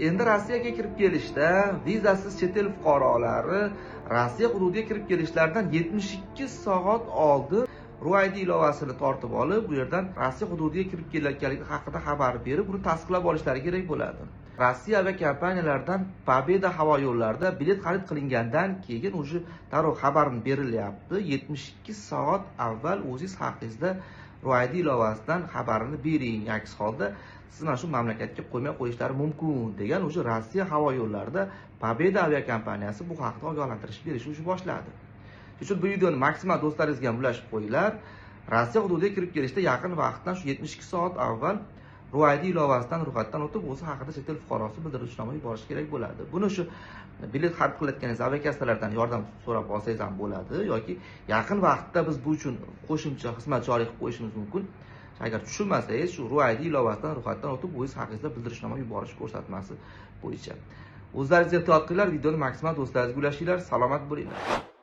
endi Rossiyaga kirib kelishda vizasiz chet el fuqarolari Rossiya hududiga kirib kelishlaridan 72 soat oldin RUID ilovasini tortib olib, bu yerdan Rossiya hududiga kirib kelayotganligi haqida xabar berib, buni tasdiqlab olishlari kerak bo'ladi. Rossiya aviakompaniyalaridan Pobeda havo yo'llarida bilet xarid qilingandan keyin o'sha darrov xabarni berilyapti. 72 soat avval o'zingiz haqingizda RUID ilovasidan xabarini bering, aks holda siz mana shu mamlakatga qo'ymay qo'yishlari mumkin degan o'sha Rossiya havo yo'llarida Pobeda aviakompaniyasi bu haqda ogohlantirish berishni boshladi. Shuning uchun bu videoni maksimal do'stlaringizga ham ulashib qo'yinglar. Rossiya hududiga kirib kelishda yaqin vaqtdan shu 72 soat avval RUID ilovasidan ro'yxatdan o'tib, o'zi haqida chet el fuqarosi bildiruvchnoma yuborish kerak bo'ladi. Buni shu bilet xarid qilayotganingiz aviakassalardan yordam so'rab olsangiz ham bo'ladi yoki yaqin vaqtda biz bu uchun qo'shimcha xizmat joriy qilib qo'yishimiz mumkin. Agar tushunmasangiz, shu RUID ilovasidan ro'yxatdan o'tib, o'zingiz haqingizda bildiruvchnoma yuborish ko'rsatmasi bo'yicha. O'zlaringiz ehtiyot qilinglar, videoni maksimal do'stlaringizga ulashinglar, salomat bo'linglar.